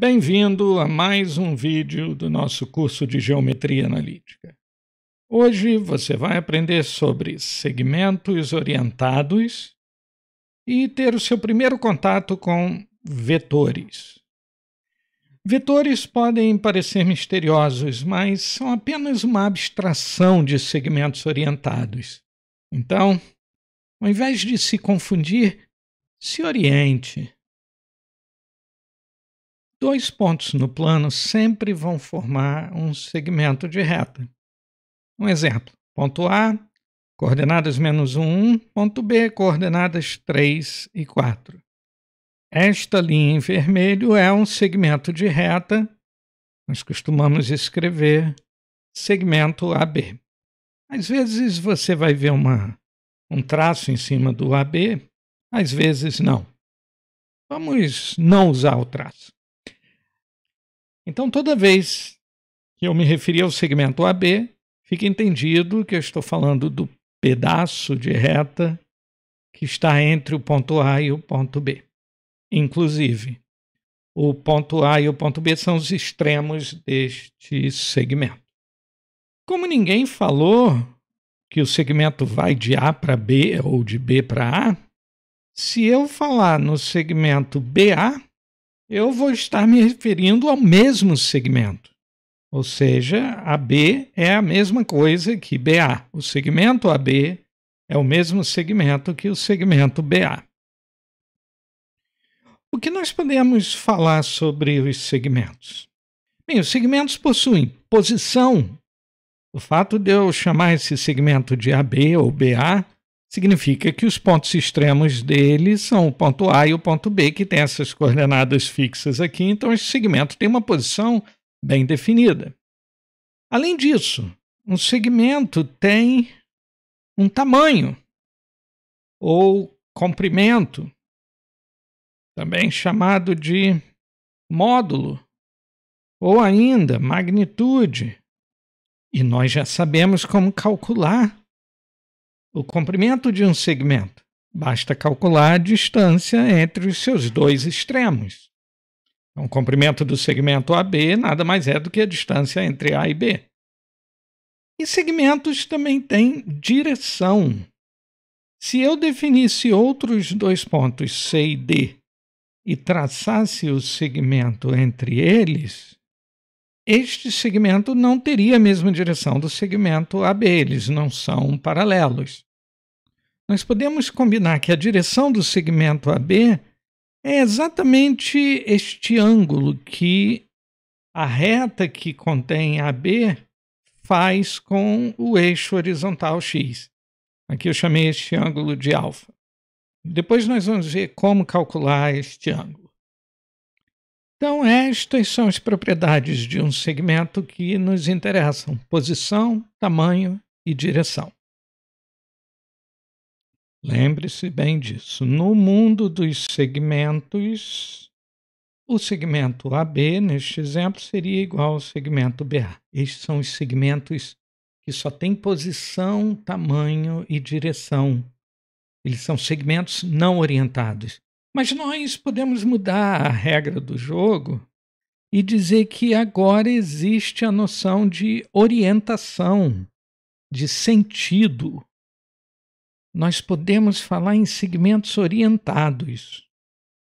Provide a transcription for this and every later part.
Bem-vindo a mais um vídeo do nosso curso de Geometria Analítica. Hoje você vai aprender sobre segmentos orientados e ter o seu primeiro contato com vetores. Vetores podem parecer misteriosos, mas são apenas uma abstração de segmentos orientados. Então, ao invés de se confundir, se oriente. Dois pontos no plano sempre vão formar um segmento de reta. Um exemplo: ponto A, coordenadas -1, 1, ponto B, coordenadas 3 e 4. Esta linha em vermelho é um segmento de reta. Nós costumamos escrever segmento AB. Às vezes você vai ver um traço em cima do AB, às vezes não. Vamos não usar o traço. Então, toda vez que eu me referir ao segmento AB, fica entendido que eu estou falando do pedaço de reta que está entre o ponto A e o ponto B. Inclusive, o ponto A e o ponto B são os extremos deste segmento. Como ninguém falou que o segmento vai de A para B ou de B para A, se eu falar no segmento BA, eu vou estar me referindo ao mesmo segmento. Ou seja, AB é a mesma coisa que BA. O segmento AB é o mesmo segmento que o segmento BA. O que nós podemos falar sobre os segmentos? Bem, os segmentos possuem posição. O fato de eu chamar esse segmento de AB ou BA significa que os pontos extremos dele são o ponto A e o ponto B, que tem essas coordenadas fixas aqui. Então, esse segmento tem uma posição bem definida. Além disso, um segmento tem um tamanho ou comprimento, também chamado de módulo, ou ainda magnitude. E nós já sabemos como calcular o comprimento de um segmento. Basta calcular a distância entre os seus dois extremos. Então, o comprimento do segmento AB nada mais é do que a distância entre A e B. E segmentos também têm direção. Se eu definisse outros dois pontos C e D e traçasse o segmento entre eles, este segmento não teria a mesma direção do segmento AB, eles não são paralelos. Nós podemos combinar que a direção do segmento AB é exatamente este ângulo que a reta que contém AB faz com o eixo horizontal X. Aqui eu chamei este ângulo de alfa. Depois nós vamos ver como calcular este ângulo. Então, estas são as propriedades de um segmento que nos interessam: posição, tamanho e direção. Lembre-se bem disso. No mundo dos segmentos, o segmento AB, neste exemplo, seria igual ao segmento BA. Estes são os segmentos que só têm posição, tamanho e direção. Eles são segmentos não orientados. Mas nós podemos mudar a regra do jogo e dizer que agora existe a noção de orientação, de sentido. Nós podemos falar em segmentos orientados.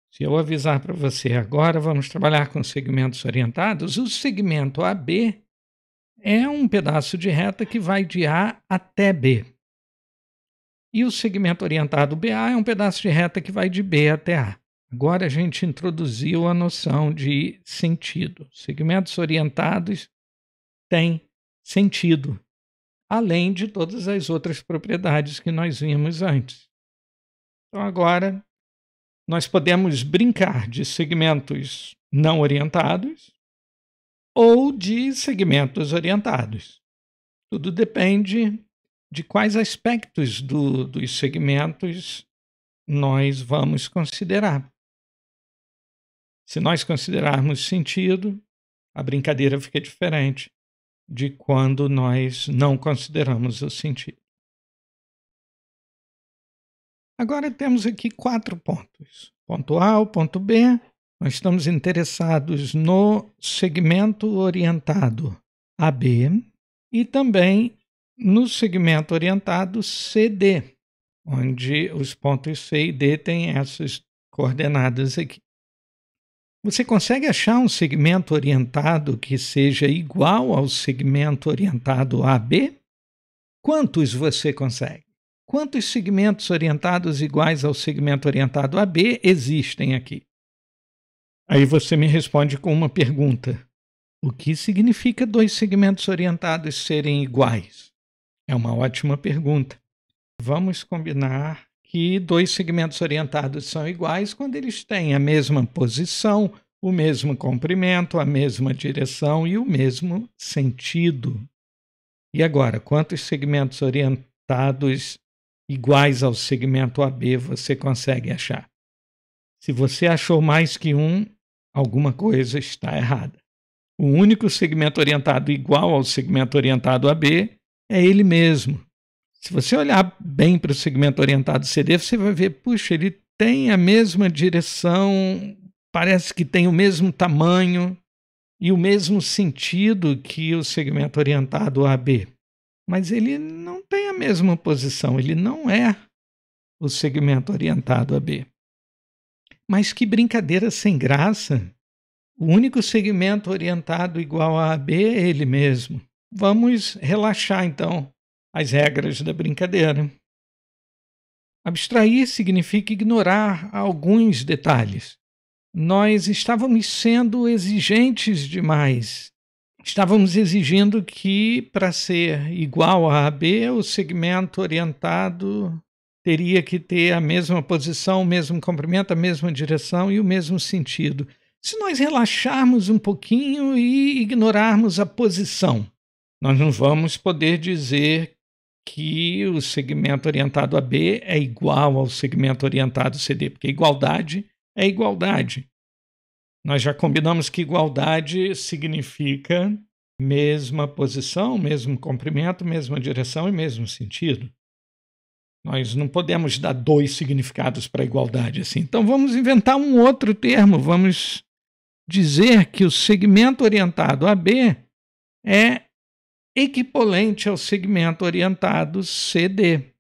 Se eu avisar para você agora, vamos trabalhar com segmentos orientados, o segmento AB é um pedaço de reta que vai de A até B. E o segmento orientado BA é um pedaço de reta que vai de B até A. Agora a gente introduziu a noção de sentido. Segmentos orientados têm sentido, além de todas as outras propriedades que nós vimos antes. Então agora nós podemos brincar de segmentos não orientados ou de segmentos orientados. Tudo depende de quais aspectos dos segmentos nós vamos considerar. Se nós considerarmos sentido, a brincadeira fica diferente de quando nós não consideramos o sentido. Agora temos aqui 4 pontos. Ponto A, o ponto B Nós estamos interessados no segmento orientado AB e também no segmento orientado CD, onde os pontos C e D têm essas coordenadas aqui. Você consegue achar um segmento orientado que seja igual ao segmento orientado AB? Quantos você consegue? Quantos segmentos orientados iguais ao segmento orientado AB existem aqui? Aí você me responde com uma pergunta. O que significa dois segmentos orientados serem iguais? É uma ótima pergunta. Vamos combinar que dois segmentos orientados são iguais quando eles têm a mesma posição, o mesmo comprimento, a mesma direção e o mesmo sentido. E agora, quantos segmentos orientados iguais ao segmento AB você consegue achar? Se você achou mais que um, alguma coisa está errada. O único segmento orientado igual ao segmento orientado AB é ele mesmo. Se você olhar bem para o segmento orientado CD, você vai ver, puxa, ele tem a mesma direção, parece que tem o mesmo tamanho e o mesmo sentido que o segmento orientado AB. Mas ele não tem a mesma posição, ele não é o segmento orientado AB. Mas que brincadeira sem graça! O único segmento orientado igual a AB é ele mesmo. Vamos relaxar, então, as regras da brincadeira. Abstrair significa ignorar alguns detalhes. Nós estávamos sendo exigentes demais. Estávamos exigindo que, para ser igual a AB, o segmento orientado teria que ter a mesma posição, o mesmo comprimento, a mesma direção e o mesmo sentido. Se nós relaxarmos um pouquinho e ignorarmos a posição, nós não vamos poder dizer que o segmento orientado AB é igual ao segmento orientado CD, porque igualdade é igualdade. Nós já combinamos que igualdade significa mesma posição, mesmo comprimento, mesma direção e mesmo sentido. Nós não podemos dar dois significados para igualdade assim. Então vamos inventar um outro termo, vamos dizer que o segmento orientado AB é equivalente ao segmento orientado CD.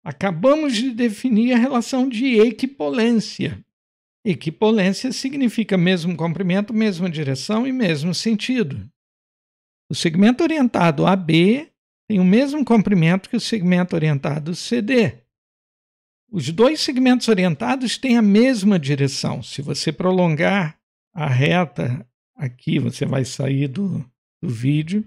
Acabamos de definir a relação de equipolência. Equipolência significa mesmo comprimento, mesma direção e mesmo sentido. O segmento orientado AB tem o mesmo comprimento que o segmento orientado CD. Os dois segmentos orientados têm a mesma direção. Se você prolongar a reta aqui, você vai sair do vídeo,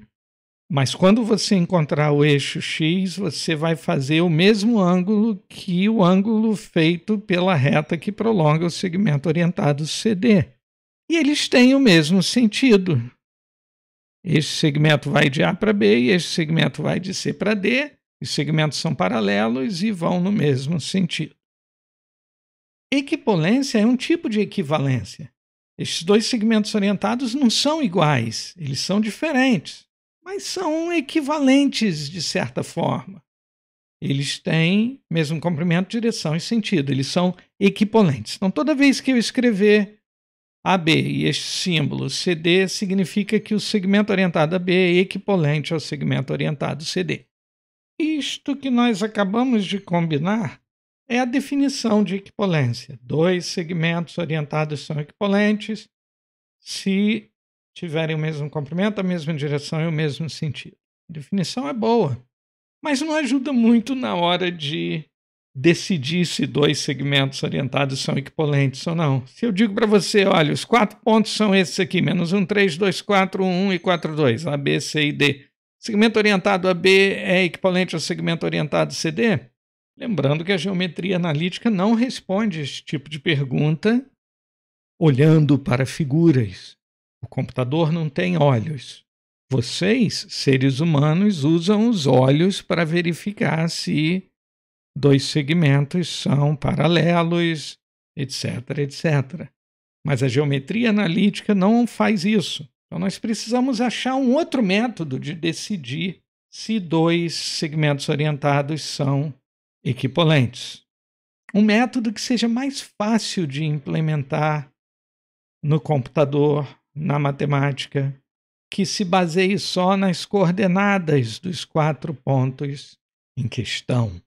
mas quando você encontrar o eixo X, você vai fazer o mesmo ângulo que o ângulo feito pela reta que prolonga o segmento orientado CD. E eles têm o mesmo sentido. Este segmento vai de A para B e este segmento vai de C para D. Os segmentos são paralelos e vão no mesmo sentido. Equipolência é um tipo de equivalência. Estes dois segmentos orientados não são iguais, eles são diferentes, mas são equivalentes de certa forma. Eles têm mesmo comprimento, direção e sentido, eles são equipolentes. Então, toda vez que eu escrever AB e este símbolo CD, significa que o segmento orientado AB é equipolente ao segmento orientado CD. Isto que nós acabamos de combinar é a definição de equipolência. Dois segmentos orientados são equipolentes se tiverem o mesmo comprimento, a mesma direção e o mesmo sentido. A definição é boa, mas não ajuda muito na hora de decidir se dois segmentos orientados são equipolentes ou não. Se eu digo para você, olha, os 4 pontos são esses aqui, menos 1, 3, 2, 4, 1 e 4, 2, A, B, C e D. O segmento orientado AB é equivalente ao segmento orientado CD? Lembrando que a geometria analítica não responde esse tipo de pergunta olhando para figuras. O computador não tem olhos. Vocês, seres humanos, usam os olhos para verificar se dois segmentos são paralelos, etc, etc. Mas a geometria analítica não faz isso. Então nós precisamos achar um outro método de decidir se dois segmentos orientados são equipolentes. Um método que seja mais fácil de implementar no computador, na matemática, que se baseie só nas coordenadas dos 4 pontos em questão.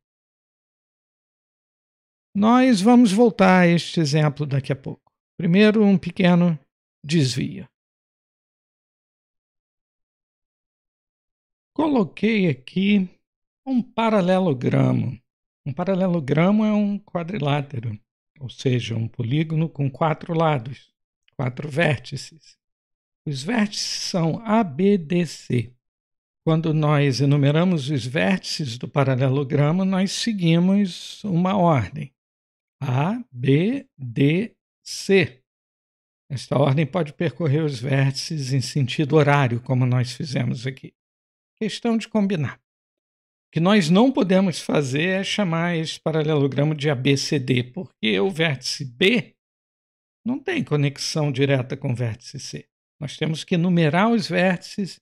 Nós vamos voltar a este exemplo daqui a pouco. Primeiro, um pequeno desvio. Coloquei aqui um paralelogramo. Um paralelogramo é um quadrilátero, ou seja, um polígono com 4 lados, 4 vértices. Os vértices são A, B, D, C. Quando nós enumeramos os vértices do paralelogramo, nós seguimos uma ordem. A, B, D, C. Esta ordem pode percorrer os vértices em sentido horário, como nós fizemos aqui. Questão de combinar. O que nós não podemos fazer é chamar esse paralelogramo de ABCD, porque o vértice B não tem conexão direta com o vértice C. Nós temos que numerar os vértices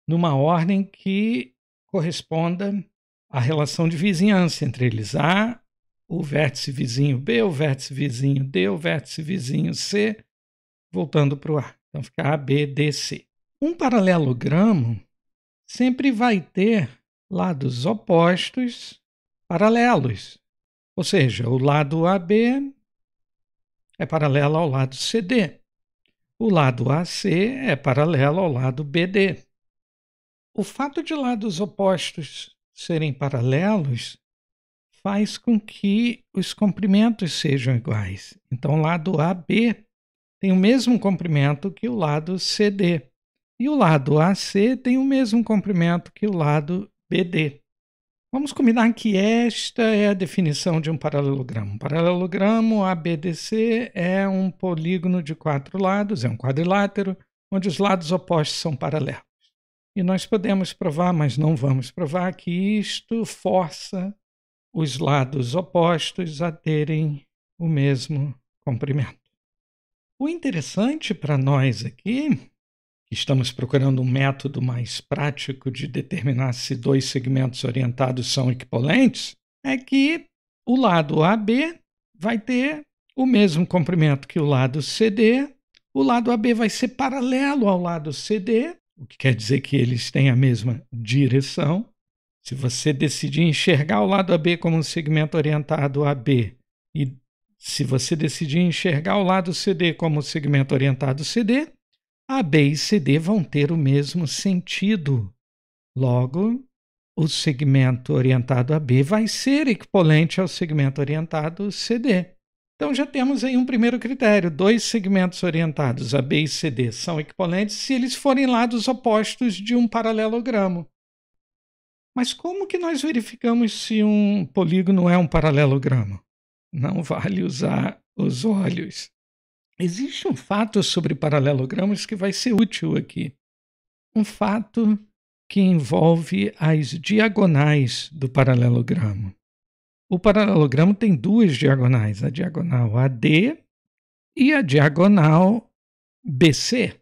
numa ordem que corresponda à relação de vizinhança entre eles. A, o vértice vizinho B, o vértice vizinho D, o vértice vizinho C, voltando para o A. Então fica A, B, D, C. Um paralelogramo sempre vai ter lados opostos paralelos. Ou seja, o lado AB é paralelo ao lado CD. O lado AC é paralelo ao lado BD. O fato de lados opostos serem paralelos faz com que os comprimentos sejam iguais. Então, o lado AB tem o mesmo comprimento que o lado CD. E o lado AC tem o mesmo comprimento que o lado BD. Vamos combinar que esta é a definição de um paralelogramo. Um paralelogramo ABDC é um polígono de 4 lados, é um quadrilátero, onde os lados opostos são paralelos. E nós podemos provar, mas não vamos provar, que isto força os lados opostos a terem o mesmo comprimento. O interessante para nós aqui, que estamos procurando um método mais prático de determinar se 2 segmentos orientados são equipolentes, é que o lado AB vai ter o mesmo comprimento que o lado CD, o lado AB vai ser paralelo ao lado CD, o que quer dizer que eles têm a mesma direção. Se você decidir enxergar o lado AB como um segmento orientado AB e se você decidir enxergar o lado CD como um segmento orientado CD, AB e CD vão ter o mesmo sentido. Logo, o segmento orientado AB vai ser equivalente ao segmento orientado CD. Então já temos aí um primeiro critério. 2 segmentos orientados AB e CD são equivalentes se eles forem lados opostos de um paralelogramo. Mas como que nós verificamos se um polígono é um paralelogramo? Não vale usar os olhos. Existe um fato sobre paralelogramos que vai ser útil aqui. Um fato que envolve as diagonais do paralelogramo. O paralelogramo tem 2 diagonais, a diagonal AD e a diagonal BC.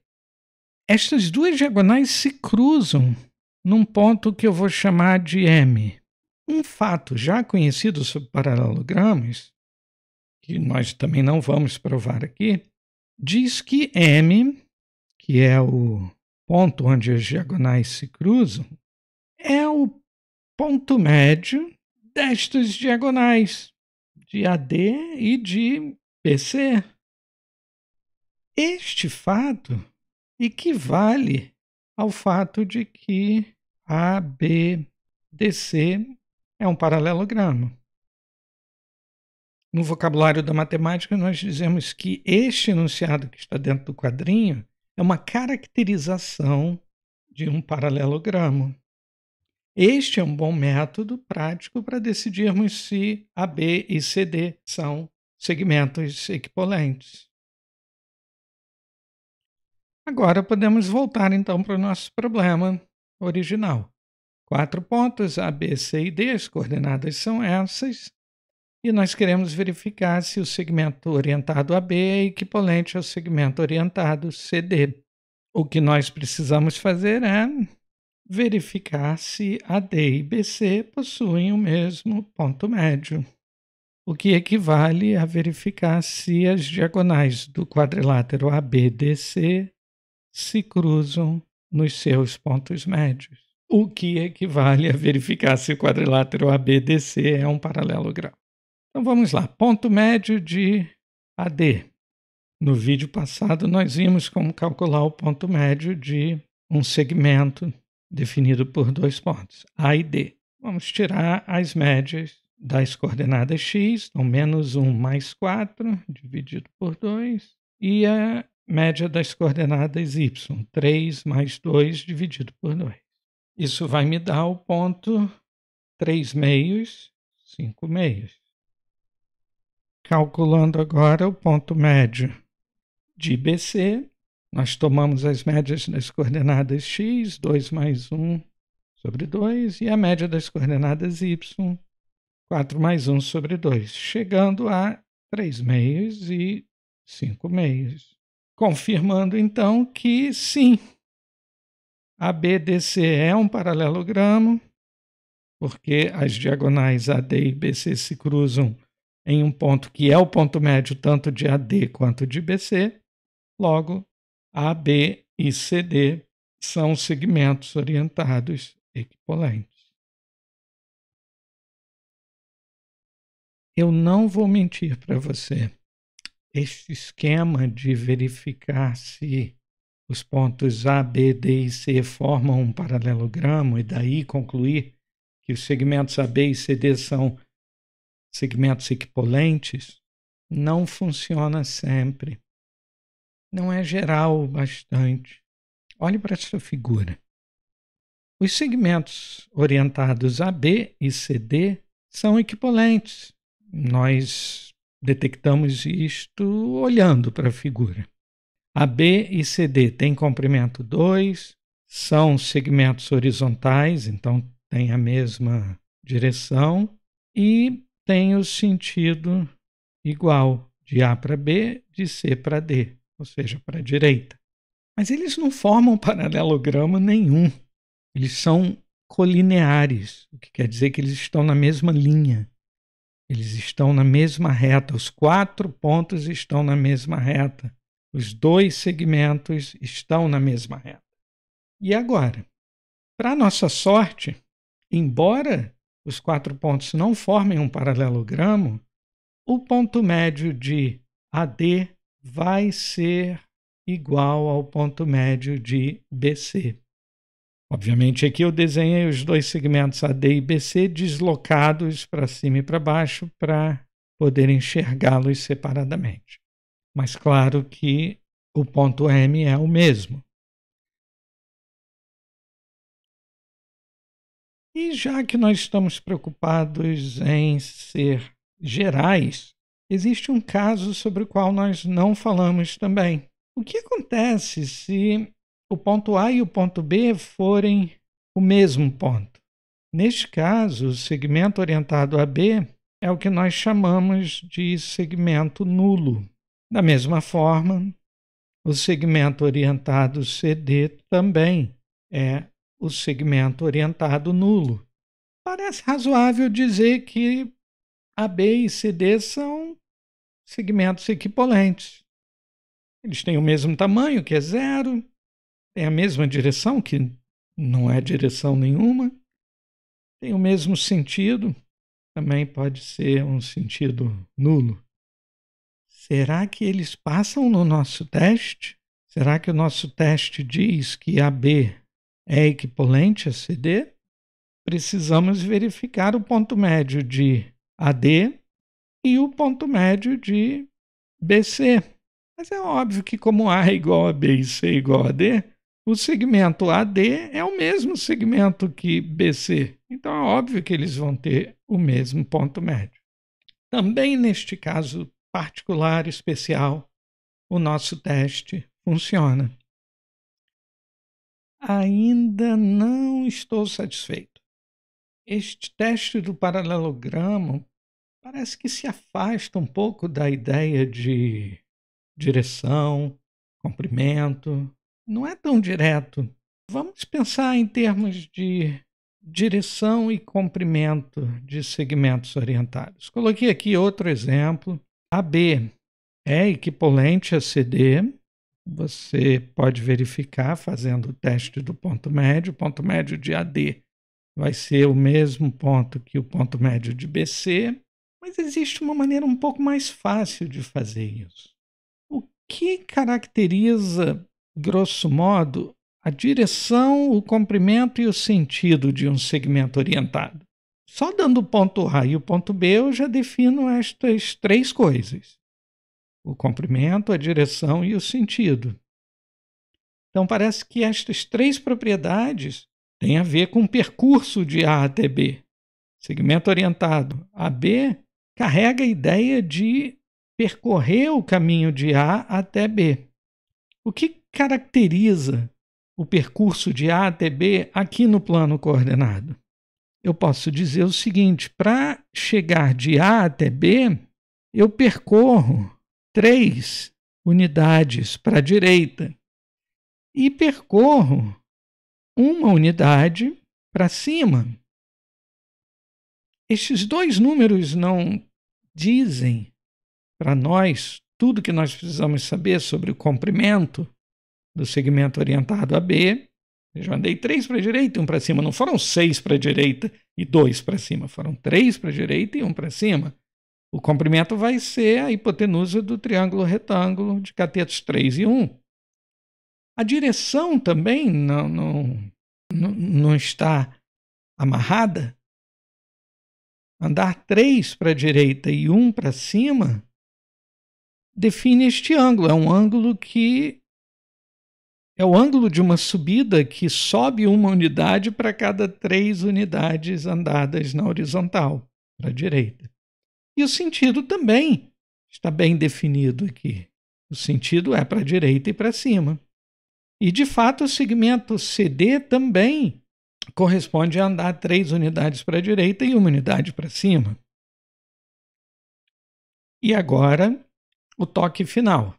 Estas 2 diagonais se cruzam num ponto que eu vou chamar de M. Um fato já conhecido sobre paralelogramos, que nós também não vamos provar aqui, diz que M, que é o ponto onde as diagonais se cruzam, é o ponto médio destas diagonais, de AD e de BC. Este fato equivale ao fato de que ABDC é um paralelogramo. No vocabulário da matemática, nós dizemos que este enunciado que está dentro do quadrinho é uma caracterização de um paralelogramo. Este é um bom método prático para decidirmos se AB e CD são segmentos equipolentes. Agora podemos voltar então para o nosso problema original. 4 pontos, A, B, C e D, as coordenadas são essas, e nós queremos verificar se o segmento orientado AB é equivalente ao segmento orientado CD. O que nós precisamos fazer é verificar se AD e BC possuem o mesmo ponto médio. o que equivale a verificar se as diagonais do quadrilátero ABDC se cruzam nos seus pontos médios, o que equivale a verificar se o quadrilátero ABDC é um paralelogramo. Então vamos lá, ponto médio de AD. No vídeo passado nós vimos como calcular o ponto médio de um segmento definido por dois pontos, A e D. Vamos tirar as médias das coordenadas x, então menos 1 mais 4, dividido por 2, e a média das coordenadas y, 3 mais 2, dividido por 2. Isso vai me dar o ponto 3 meios, 5 meios. Calculando agora o ponto médio de BC, nós tomamos as médias das coordenadas x, 2 mais 1 sobre 2, e a média das coordenadas y, 4 mais 1 sobre 2, chegando a 3 meios e 5 meios. Confirmando, então, que sim, ABDC é um paralelogramo, porque as diagonais AD e BC se cruzam em um ponto que é o ponto médio tanto de AD quanto de BC. Logo, AB e CD são segmentos orientados equipolentes. Eu não vou mentir para você. Este esquema de verificar se os pontos A, B, D e C formam um paralelogramo e daí concluir que os segmentos AB e CD são segmentos equipolentes, não funciona sempre. Não é geral o bastante. Olhe para essa figura. Os segmentos orientados AB e CD são equipolentes. Nós detectamos isto olhando para a figura. AB e CD têm comprimento 2, são segmentos horizontais, então têm a mesma direção e têm o sentido igual de A para B, de C para D, ou seja, para a direita. Mas eles não formam paralelogramo nenhum. Eles são colineares, o que quer dizer que eles estão na mesma linha. Eles estão na mesma reta. Os 4 pontos estão na mesma reta. Os 2 segmentos estão na mesma reta. E agora? Para nossa sorte, embora os 4 pontos não formem um paralelogramo, o ponto médio de AD vai ser igual ao ponto médio de BC. Obviamente aqui eu desenhei os 2 segmentos AD e BC deslocados para cima e para baixo para poder enxergá-los separadamente. Mas claro que o ponto M é o mesmo. E já que nós estamos preocupados em ser gerais, existe um caso sobre o qual nós não falamos também. O que acontece se o ponto A e o ponto B forem o mesmo ponto? Neste caso, o segmento orientado a B é o que nós chamamos de segmento nulo. Da mesma forma, o segmento orientado CD também é o segmento orientado nulo. Parece razoável dizer que AB e CD são segmentos equipolentes. Eles têm o mesmo tamanho, que é 0, têm a mesma direção, que não é direção nenhuma, têm o mesmo sentido, também pode ser um sentido nulo. Será que eles passam no nosso teste? Será que o nosso teste diz que AB é equipolente a CD? Precisamos verificar o ponto médio de AD e o ponto médio de BC. Mas é óbvio que como A é igual a B e C é igual a D, o segmento AD é o mesmo segmento que BC. Então é óbvio que eles vão ter o mesmo ponto médio. Também neste caso particular, especial, o nosso teste funciona. Ainda não estou satisfeito. Este teste do paralelogramo parece que se afasta um pouco da ideia de direção, comprimento. Não é tão direto. Vamos pensar em termos de direção e comprimento de segmentos orientados. Coloquei aqui outro exemplo. AB é equivalente a CD. Você pode verificar fazendo o teste do ponto médio. O ponto médio de AD vai ser o mesmo ponto que o ponto médio de BC, mas existe uma maneira um pouco mais fácil de fazer isso. O que caracteriza, grosso modo, a direção, o comprimento e o sentido de um segmento orientado? Só dando o ponto A e o ponto B eu já defino estas três coisas: o comprimento, a direção e o sentido. Então parece que estas três propriedades têm a ver com o percurso de A até B. Segmento orientado AB carrega a ideia de percorrer o caminho de A até B. O que caracteriza o percurso de A até B aqui no plano coordenado? Eu posso dizer o seguinte: para chegar de A até B, eu percorro 3 unidades para a direita e percorro 1 unidade para cima. Estes dois números não dizem para nós tudo que nós precisamos saber sobre o comprimento do segmento orientado a B. Eu andei 3 para a direita e 1 para cima. Não foram 6 para a direita e 2 para cima. Foram 3 para a direita e 1 para cima. O comprimento vai ser a hipotenusa do triângulo retângulo de catetos 3 e 1. A direção também não está amarrada. Andar 3 para a direita e 1 para cima define este ângulo. É um ângulo que é o ângulo de uma subida que sobe 1 unidade para cada 3 unidades andadas na horizontal, para a direita. E o sentido também está bem definido aqui. O sentido é para a direita e para cima. E, de fato, o segmento CD também corresponde a andar 3 unidades para a direita e 1 unidade para cima. E agora, o toque final.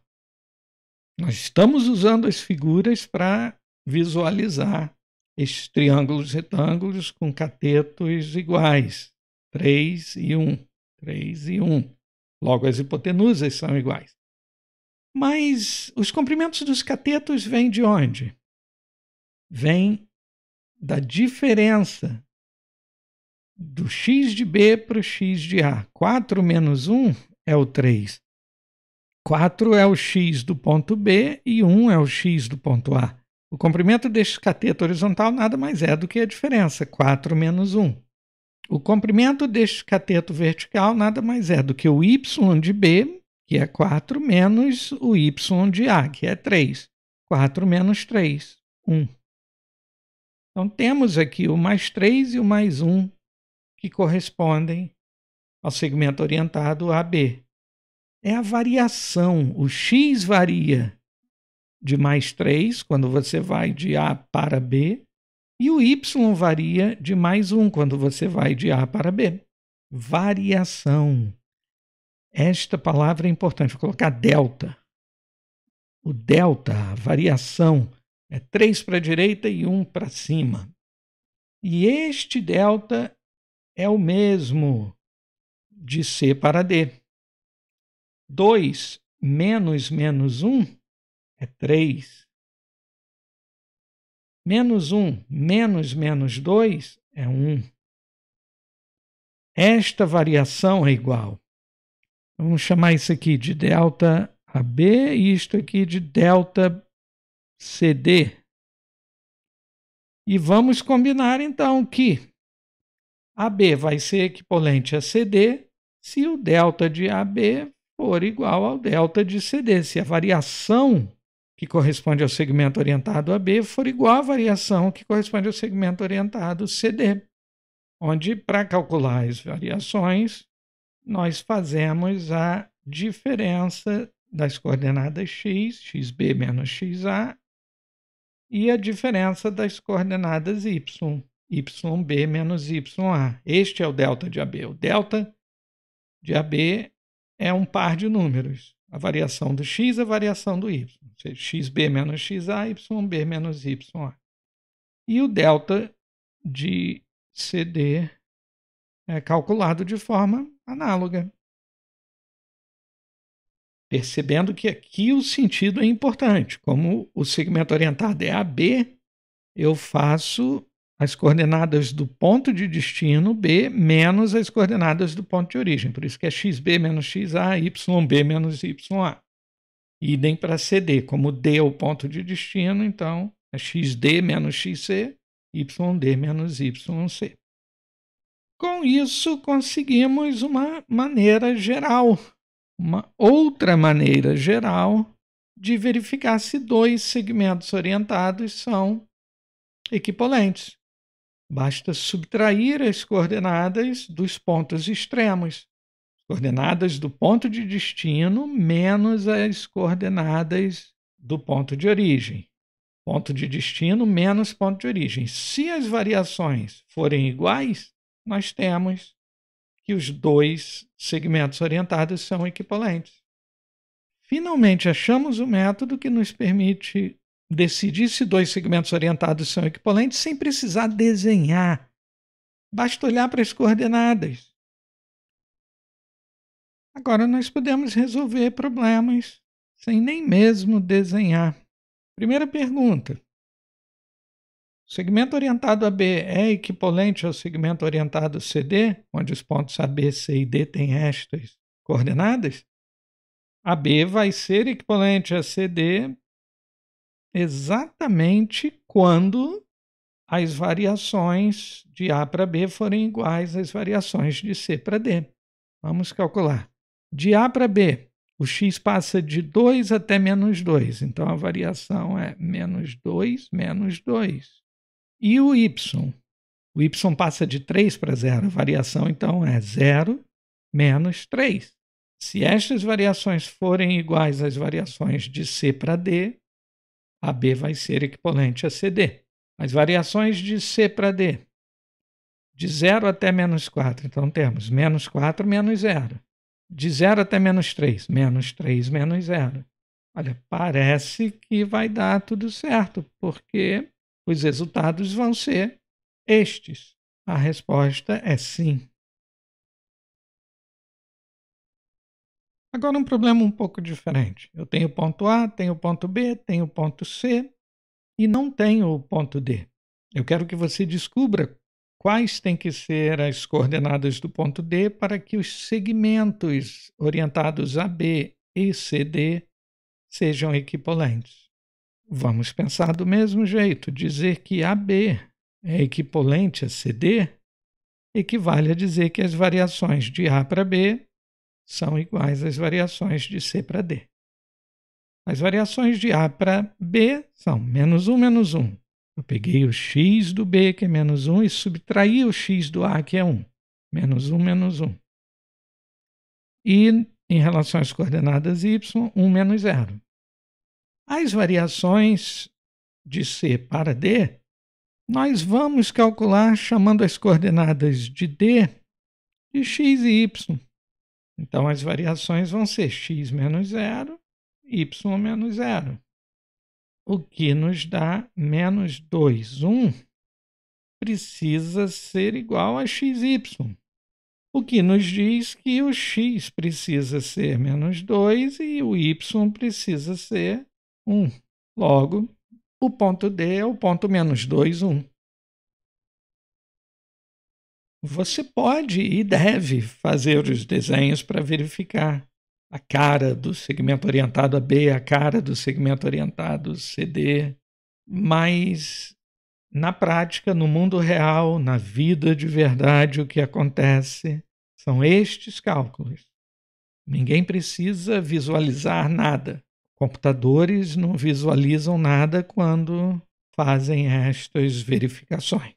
Nós estamos usando as figuras para visualizar estes triângulos retângulos com catetos iguais. 3 e 1. 3 e 1. Logo, as hipotenusas são iguais. Mas os comprimentos dos catetos vêm de onde? Vêm da diferença do x de B para o x de A. 4 menos 1 é o 3. 4 é o x do ponto B e 1 é o x do ponto A. O comprimento deste cateto horizontal nada mais é do que a diferença, 4 menos 1. O comprimento deste cateto vertical nada mais é do que o y de B, que é 4, menos o y de A, que é 3. 4 menos 3, 1. Então temos aqui o mais 3 e o mais 1, que correspondem ao segmento orientado AB. É a variação. O x varia de mais 3, quando você vai de A para B, e o y varia de mais 1, quando você vai de A para B. Variação. Esta palavra é importante. Vou colocar delta. O delta, a variação, é 3 para a direita e 1 para cima. E este delta é o mesmo de C para D. 2 menos 1 é 3. Menos 1 menos 2 é 1. Esta variação é igual. Vamos chamar isso aqui de delta AB e isto aqui de delta CD. E vamos combinar então que AB vai ser equivalente a CD se o delta de AB for igual ao delta de CD. Se a variação que corresponde ao segmento orientado AB for igual à variação que corresponde ao segmento orientado CD. Onde, para calcular as variações, nós fazemos a diferença das coordenadas x, xb menos xa, e a diferença das coordenadas y, yb menos ya. Este é o delta de AB. O delta de AB é um par de números. A variação do x, a variação do y. Ou seja, xb menos xa, yb menos ya. E o delta de CD é calculado de forma análoga. Percebendo que aqui o sentido é importante. Como o segmento orientado é AB, eu faço as coordenadas do ponto de destino B menos as coordenadas do ponto de origem. Por isso que é XB menos XA, YB menos YA. Idem para CD. Como D é o ponto de destino, então é XD menos XC, YD menos YC. Com isso, conseguimos uma maneira geral, uma outra maneira geral de verificar se dois segmentos orientados são equivalentes. Basta subtrair as coordenadas dos pontos extremos. Coordenadas do ponto de destino menos as coordenadas do ponto de origem. Ponto de destino menos ponto de origem. Se as variações forem iguais, nós temos que os dois segmentos orientados são equivalentes. Finalmente, achamos o método que nos permite decidir se dois segmentos orientados são equivalentes sem precisar desenhar. Basta olhar para as coordenadas. Agora nós podemos resolver problemas sem nem mesmo desenhar. Primeira pergunta. O segmento orientado AB é equivalente ao segmento orientado CD, onde os pontos AB, C e D têm estas coordenadas? AB vai ser equivalente a CD exatamente quando as variações de A para B forem iguais às variações de C para D. Vamos calcular. De A para B, o x passa de 2 até menos 2. Então, a variação é menos 2, menos 2. E o y? O y passa de 3 para 0. A variação, então, é 0 menos 3. Se estas variações forem iguais às variações de C para D, a B vai ser equivalente a CD. As variações de C para D, de 0 até menos 4. Então, temos menos 4 menos 0. De 0 até menos 3. Menos 3 menos 0. Olha, parece que vai dar tudo certo, porque os resultados vão ser estes. A resposta é sim. Agora um problema um pouco diferente. Eu tenho o ponto A, tenho o ponto B, tenho o ponto C e não tenho o ponto D. Eu quero que você descubra quais têm que ser as coordenadas do ponto D para que os segmentos orientados a B e CD sejam equivalentes. Vamos pensar do mesmo jeito. Dizer que AB é equivalente a CD equivale a dizer que as variações de A para B são iguais às variações de C para D. As variações de A para B são menos 1, menos 1. Eu peguei o x do B, que é menos 1, e subtraí o x do A, que é 1. Menos 1, menos 1. E, em relação às coordenadas y, 1 menos 0. As variações de C para D, nós vamos calcular chamando as coordenadas de D de x e y. Então, as variações vão ser x menos 0, y menos 0. O que nos dá menos 2, 1, precisa ser igual a xy. O que nos diz que o x precisa ser menos 2 e o y precisa ser 1. Logo, o ponto D é o ponto menos 2, 1. Você pode e deve fazer os desenhos para verificar a cara do segmento orientado a B, a cara do segmento orientado CD, mas na prática, no mundo real, na vida de verdade, o que acontece são estes cálculos. Ninguém precisa visualizar nada. Computadores não visualizam nada quando fazem estas verificações.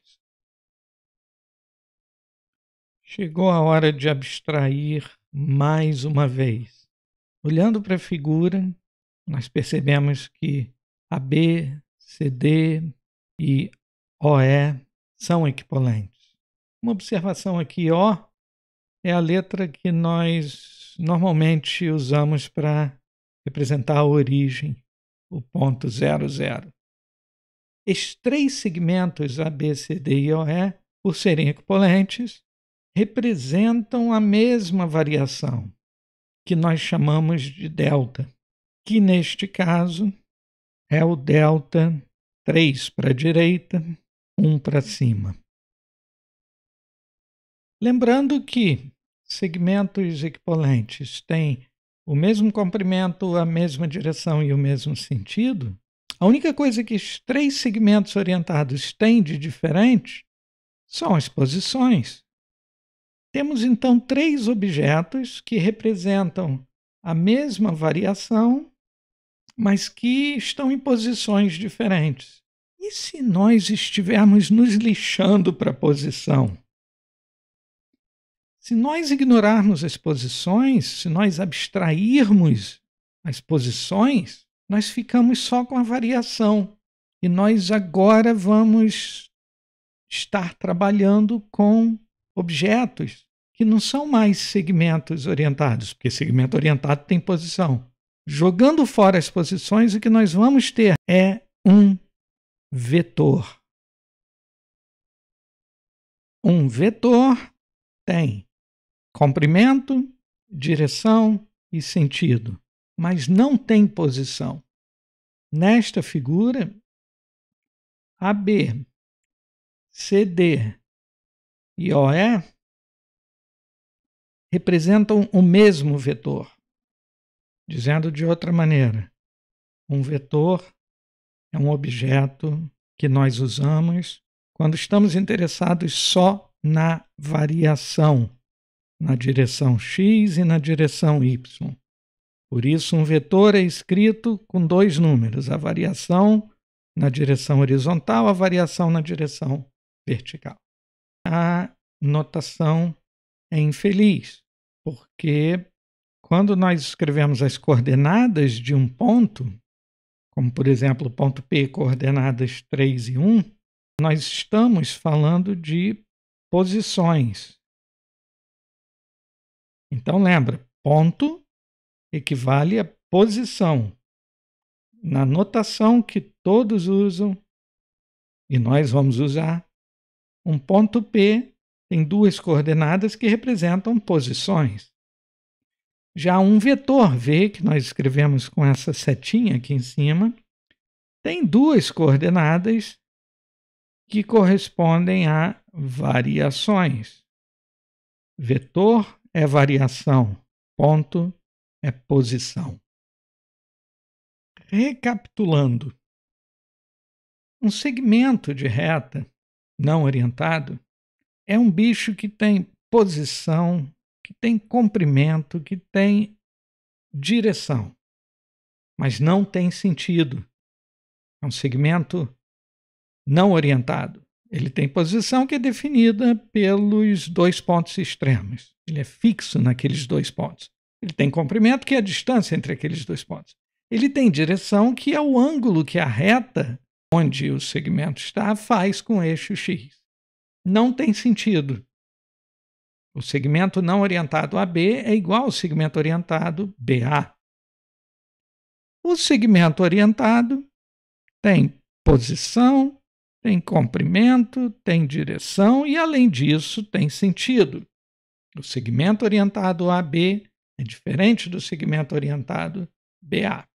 Chegou a hora de abstrair mais uma vez. Olhando para a figura, nós percebemos que AB, CD e OE são equivalentes. Uma observação aqui, O é a letra que nós normalmente usamos para representar a origem, o ponto 00. Estes três segmentos, AB, CD e OE, por serem equipolentes, representam a mesma variação, que nós chamamos de delta, que neste caso é o delta 3 para a direita, 1 para cima. Lembrando que segmentos equipolentes têm o mesmo comprimento, a mesma direção e o mesmo sentido, a única coisa que os 3 segmentos orientados têm de diferente são as posições. Temos então 3 objetos que representam a mesma variação, mas que estão em posições diferentes. E se nós estivermos nos lixando para a posição? Se nós ignorarmos as posições, se nós abstrairmos as posições, nós ficamos só com a variação. E nós agora vamos estar trabalhando com objetos que não são mais segmentos orientados, porque segmento orientado tem posição. Jogando fora as posições, o que nós vamos ter é um vetor. Um vetor tem comprimento, direção e sentido, mas não tem posição. Nesta figura, AB, CD e OE representam o mesmo vetor. Dizendo de outra maneira, um vetor é um objeto que nós usamos quando estamos interessados só na variação, na direção x e na direção y. Por isso, um vetor é escrito com 2 números, a variação na direção horizontal, a variação na direção vertical. A notação é infeliz, porque quando nós escrevemos as coordenadas de um ponto, como por exemplo o ponto P, coordenadas 3 e 1, nós estamos falando de posições. Então lembra, ponto equivale a posição. Na notação que todos usam, e nós vamos usar, um ponto P tem 2 coordenadas que representam posições. Já um vetor V, que nós escrevemos com essa setinha aqui em cima, tem 2 coordenadas que correspondem a variações. Vetor é variação, ponto é posição. Recapitulando, um segmento de reta não orientado é um bicho que tem posição, que tem comprimento, que tem direção, mas não tem sentido. É um segmento não orientado. Ele tem posição que é definida pelos 2 pontos extremos. Ele é fixo naqueles 2 pontos. Ele tem comprimento, que é a distância entre aqueles 2 pontos. Ele tem direção, que é o ângulo que a reta onde o segmento está faz com o eixo x. Não tem sentido. O segmento não orientado AB é igual ao segmento orientado BA. O segmento orientado tem posição, tem comprimento, tem direção e, além disso, tem sentido. O segmento orientado AB é diferente do segmento orientado BA.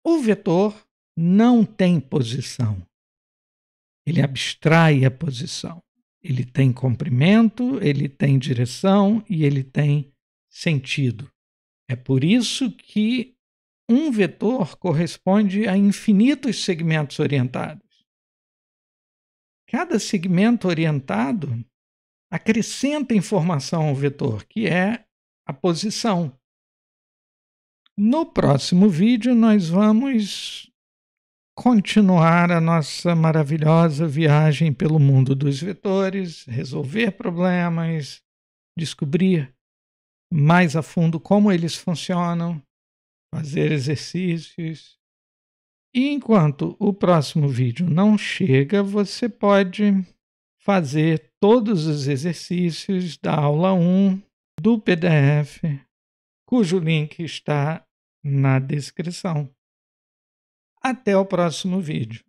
O vetor não tem posição. Ele abstrai a posição. Ele tem comprimento, ele tem direção e ele tem sentido. É por isso que um vetor corresponde a infinitos segmentos orientados. Cada segmento orientado acrescenta informação ao vetor, que é a posição. No próximo vídeo, nós vamos continuar a nossa maravilhosa viagem pelo mundo dos vetores, resolver problemas, descobrir mais a fundo como eles funcionam, fazer exercícios. E enquanto o próximo vídeo não chega, você pode fazer todos os exercícios da aula 1 do PDF, cujo link está na descrição. Até o próximo vídeo.